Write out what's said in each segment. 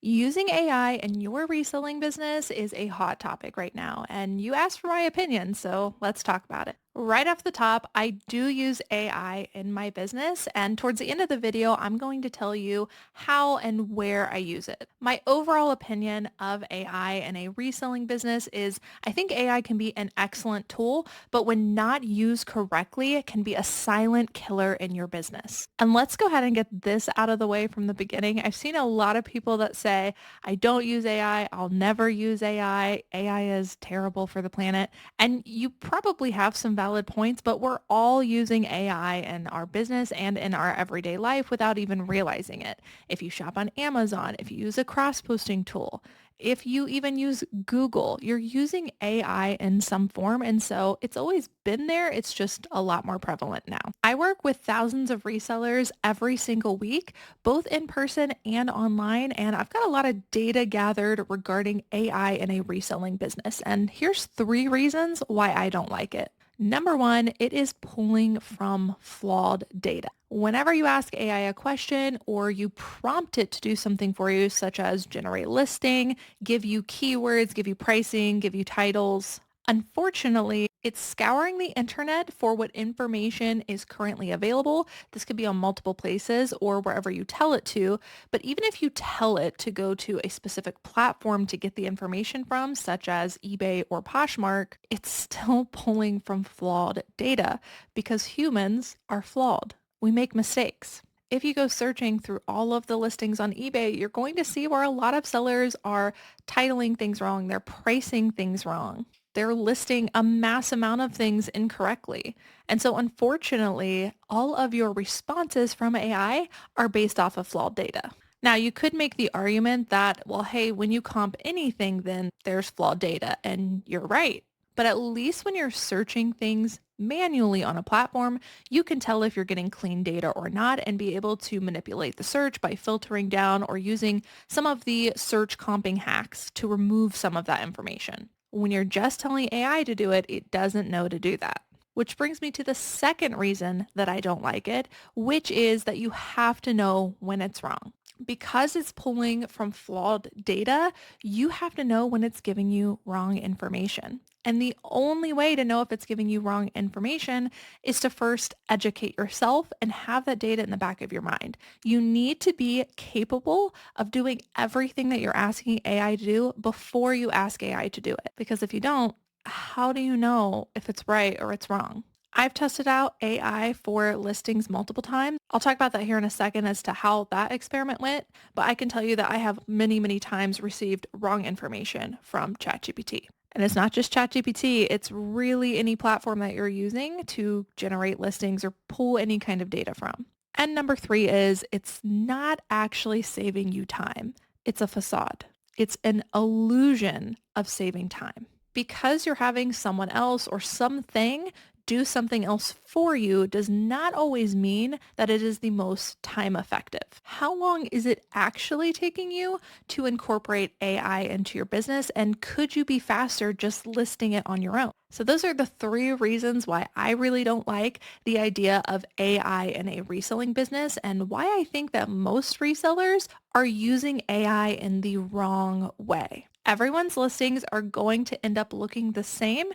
Using AI in your reselling business is a hot topic right now, and you asked for my opinion, so let's talk about it. Right off the top, I do use AI in my business, and towards the end of the video, I'm going to tell you how and where I use it. My overall opinion of AI in a reselling business is I think AI can be an excellent tool, but when not used correctly, it can be a silent killer in your business. And let's go ahead and get this out of the way from the beginning. I've seen a lot of people that say, I don't use AI, I'll never use AI, AI is terrible for the planet. And you probably have some valid points, but we're all using AI in our business and in our everyday life without even realizing it. If you shop on Amazon, if you use a cross-posting tool, if you even use Google, you're using AI in some form. And so it's always been there. It's just a lot more prevalent now. I work with thousands of resellers every single week, both in person and online. And I've got a lot of data gathered regarding AI in a reselling business. And here's 3 reasons why I don't like it. Number one, it is pulling from flawed data. Whenever you ask AI a question or you prompt it to do something for you, such as generate listing, give you keywords, give you pricing, give you titles, unfortunately, it's scouring the internet for what information is currently available. This could be on multiple places or wherever you tell it to. But even if you tell it to go to a specific platform to get the information from, such as eBay or Poshmark, it's still pulling from flawed data because humans are flawed. We make mistakes. If you go searching through all of the listings on eBay, you're going to see where a lot of sellers are titling things wrong. They're pricing things wrong. They're listing a mass amount of things incorrectly. And so unfortunately, all of your responses from AI are based off of flawed data. Now, you could make the argument that, well, hey, when you comp anything, then there's flawed data. And you're right. But at least when you're searching things manually on a platform, you can tell if you're getting clean data or not and be able to manipulate the search by filtering down or using some of the search comping hacks to remove some of that information. When you're just telling AI to do it, it doesn't know to do that. Which brings me to the second reason that I don't like it, which is that you have to know when it's wrong. Because it's pulling from flawed data, you have to know when it's giving you wrong information. And the only way to know if it's giving you wrong information is to first educate yourself and have that data in the back of your mind. You need to be capable of doing everything that you're asking AI to do before you ask AI to do it. Because if you don't, how do you know if it's right or it's wrong? I've tested out AI for listings multiple times. I'll talk about that here in a second as to how that experiment went, but I can tell you that I have many, many times received wrong information from ChatGPT. And it's not just ChatGPT, it's really any platform that you're using to generate listings or pull any kind of data from. And number 3 is it's not actually saving you time. It's a facade. It's an illusion of saving time. Because you're having someone else or something do something else for you does not always mean that it is the most time effective. How long is it actually taking you to incorporate AI into your business? And could you be faster just listing it on your own? So those are the 3 reasons why I really don't like the idea of AI in a reselling business and why I think that most resellers are using AI in the wrong way. Everyone's listings are going to end up looking the same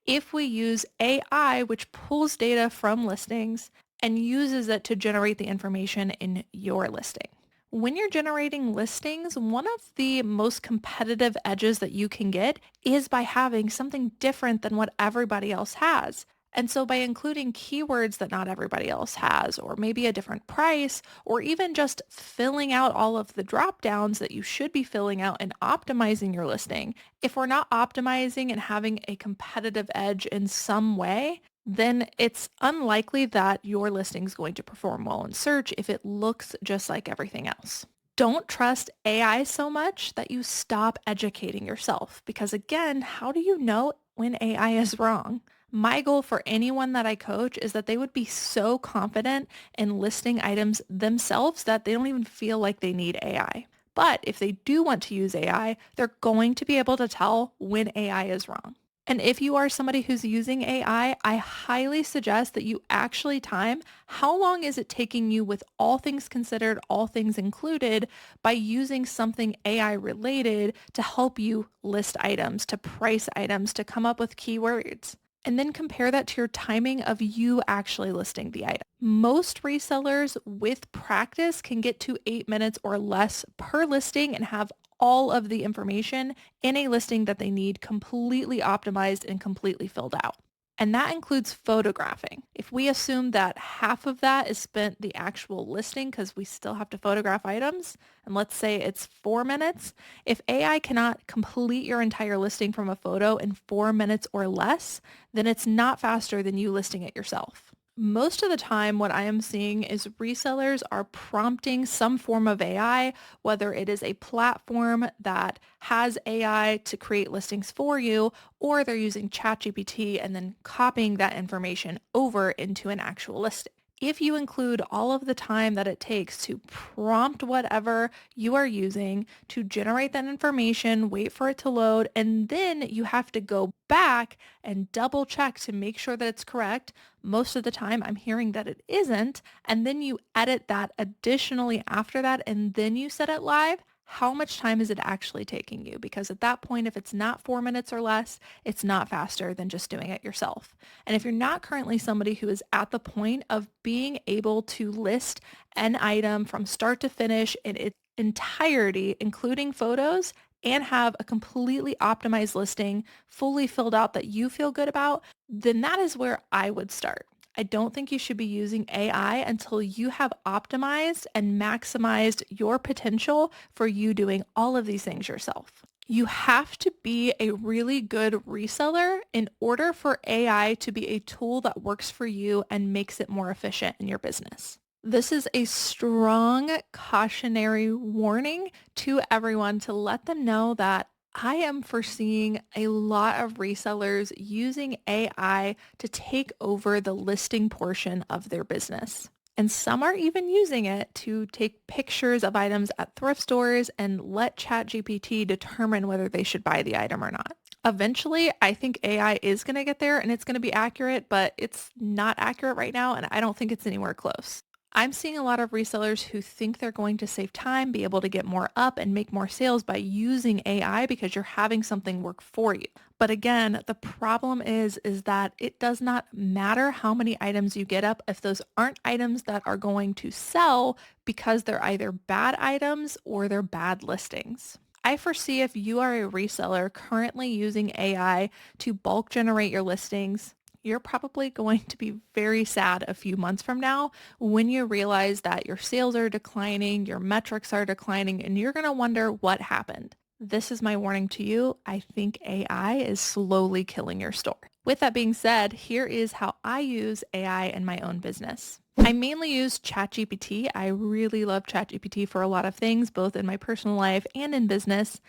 if we use AI, which pulls data from listings and uses it to generate the information in your listing. When you're generating listings, one of the most competitive edges that you can get is by having something different than what everybody else has. And so by including keywords that not everybody else has, or maybe a different price, or even just filling out all of the drop downs that you should be filling out and optimizing your listing, if we're not optimizing and having a competitive edge in some way, then it's unlikely that your listing is going to perform well in search if it looks just like everything else. Don't trust AI so much that you stop educating yourself because again, how do you know when AI is wrong? My goal for anyone that I coach is that they would be so confident in listing items themselves that they don't even feel like they need AI. But if they do want to use AI, they're going to be able to tell when AI is wrong. And if you are somebody who's using I highly suggest that you actually time how long is it taking you with all things considered, all things included, by using something AI related to help you list items, to price items, to come up with keywords. And then compare that to your timing of you actually listing the item. Most resellers with practice can get to 8 minutes or less per listing and have all of the information in a listing that they need completely optimized and completely filled out. And that includes photographing. If we assume that half of that is spent the actual listing because we still have to photograph items, and let's say it's 4 minutes, if AI cannot complete your entire listing from a photo in 4 minutes or less, then it's not faster than you listing it yourself. Most of the time, what I am seeing is resellers are prompting some form of AI, whether it is a platform that has AI to create listings for you, or they're using ChatGPT and then copying that information over into an actual listing. If you include all of the time that it takes to prompt whatever you are using to generate that information, wait for it to load, and then you have to go back and double check to make sure that it's correct. Most of the time I'm hearing that it isn't. And then you edit that additionally after that, and then you set it live. How much time is it actually taking you? Because at that point, if it's not 4 minutes or less, it's not faster than just doing it yourself. And if you're not currently somebody who is at the point of being able to list an item from start to finish in its entirety, including photos, and have a completely optimized listing fully filled out that you feel good about, then that is where I would start. I don't think you should be using AI until you have optimized and maximized your potential for you doing all of these things yourself. You have to be a really good reseller in order for AI to be a tool that works for you and makes it more efficient in your business. This is a strong cautionary warning to everyone to let them know that I am foreseeing a lot of resellers using AI to take over the listing portion of their business. And some are even using it to take pictures of items at thrift stores and let ChatGPT determine whether they should buy the item or not. Eventually, I think AI is going to get there and it's going to be accurate, but it's not accurate right now, and I don't think it's anywhere close. I'm seeing a lot of resellers who think they're going to save time, be able to get more up and make more sales by using AI because you're having something work for you. But again, the problem is that it does not matter how many items you get up if those aren't items that are going to sell because they're either bad items or they're bad listings. I foresee if you are a reseller currently using AI to bulk generate your listings, you're probably going to be very sad a few months from now when you realize that your sales are declining, your metrics are declining, and you're going to wonder what happened. This is my warning to you. I think AI is slowly killing your store. With that being said, here is how I use AI in my own business. I mainly use ChatGPT. I really love ChatGPT for a lot of things, both in my personal life and in business.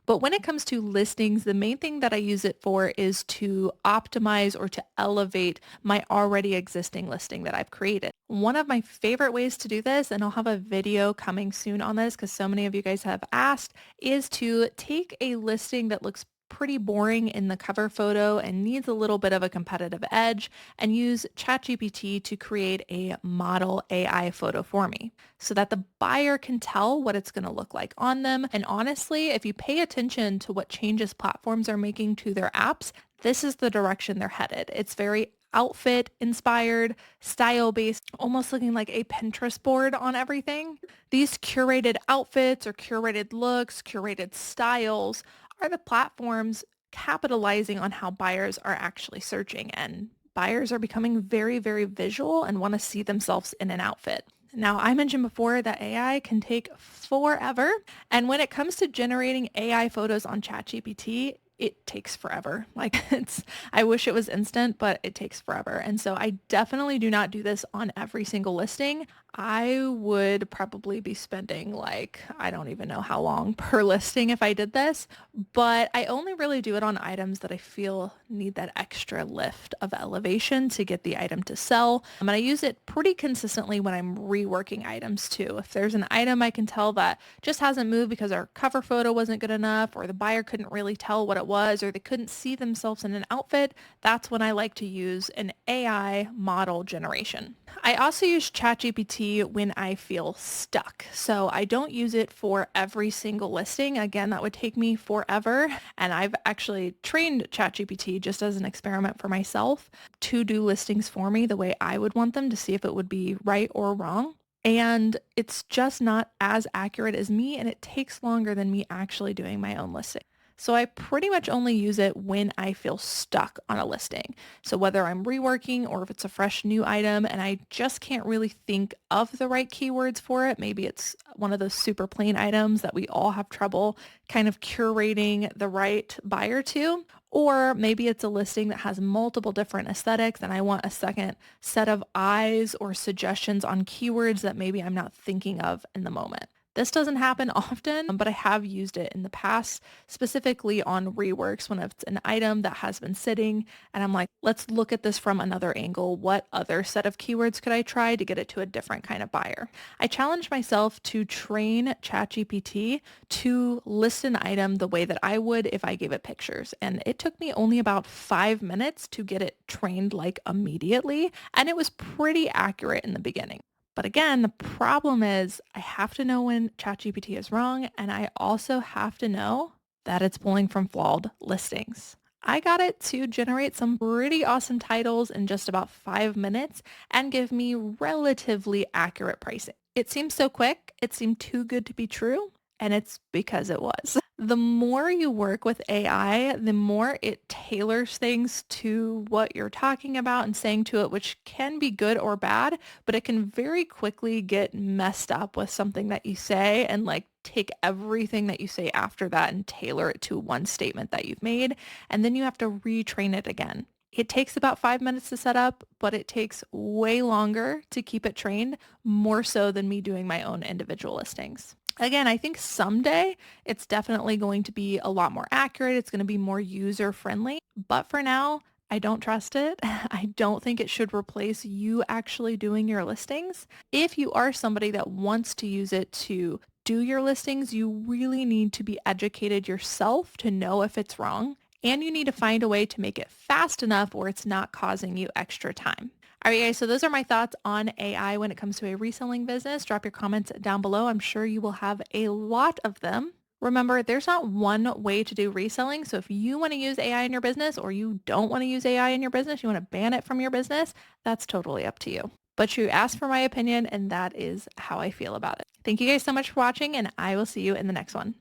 But when it comes to listings, the main thing that I use it for is to optimize or to elevate my already existing listing that I've created. One of my favorite ways to do this, and I'll have a video coming soon on this because so many of you guys have asked, is to take a listing that looks pretty boring in the cover photo and needs a little bit of a competitive edge and use ChatGPT to create a model AI photo for me so that the buyer can tell what it's going to look like on them. And honestly, if you pay attention to what changes platforms are making to their apps, this is the direction they're headed. It's very outfit inspired, style based, almost looking like a Pinterest board on everything. These curated outfits or curated looks, curated styles are the platforms capitalizing on how buyers are actually searching, and buyers are becoming very, very visual and want to see themselves in an outfit. Now, I mentioned before that AI can take forever. And when it comes to generating AI photos on ChatGPT, it takes forever. I wish it was instant, but it takes forever. And so I definitely do not do this on every single listing. I would probably be spending I don't even know how long per listing if I did this, but I only really do it on items that I feel need that extra lift of elevation to get the item to sell. And I use it pretty consistently when I'm reworking items too. If there's an item I can tell that just hasn't moved because our cover photo wasn't good enough or the buyer couldn't really tell what it was or they couldn't see themselves in an outfit, that's when I like to use an AI model generation. I also use ChatGPT when I feel stuck. So I don't use it for every single listing. Again, that would take me forever. And I've actually trained ChatGPT just as an experiment for myself to do listings for me the way I would want them to see if it would be right or wrong. And it's just not as accurate as me, and it takes longer than me actually doing my own listing. So I pretty much only use it when I feel stuck on a listing. So whether I'm reworking or if it's a fresh new item and I just can't really think of the right keywords for it, maybe it's one of those super plain items that we all have trouble kind of curating the right buyer to, or maybe it's a listing that has multiple different aesthetics and I want a second set of eyes or suggestions on keywords that maybe I'm not thinking of in the moment. This doesn't happen often, but I have used it in the past, specifically on reworks when it's an item that has been sitting and I'm like, let's look at this from another angle. What other set of keywords could I try to get it to a different kind of buyer? I challenged myself to train ChatGPT to list an item the way that I would if I gave it pictures. And it took me only about 5 minutes to get it trained like immediately. And it was pretty accurate in the beginning. But again, the problem is I have to know when ChatGPT is wrong, and I also have to know that it's pulling from flawed listings. I got it to generate some pretty awesome titles in just about 5 minutes and give me relatively accurate pricing. It seems so quick, it seemed too good to be true, and it's because it was. The more you work with AI, the more it tailors things to what you're talking about and saying to it, which can be good or bad, but it can very quickly get messed up with something that you say and like take everything that you say after that and tailor it to one statement that you've made. And then you have to retrain it again. It takes about 5 minutes to set up, but it takes way longer to keep it trained, more so than me doing my own individual listings. Again, I think someday it's definitely going to be a lot more accurate. It's going to be more user friendly. But for now, I don't trust it. I don't think it should replace you actually doing your listings. If you are somebody that wants to use it to do your listings, you really need to be educated yourself to know if it's wrong. And you need to find a way to make it fast enough where it's not causing you extra time. All right, guys, so those are my thoughts on AI when it comes to a reselling business. Drop your comments down below. I'm sure you will have a lot of them. Remember, there's not one way to do reselling. So if you want to use AI in your business or you don't want to use AI in your business, you want to ban it from your business, that's totally up to you. But you asked for my opinion, and that is how I feel about it. Thank you guys so much for watching, and I will see you in the next one.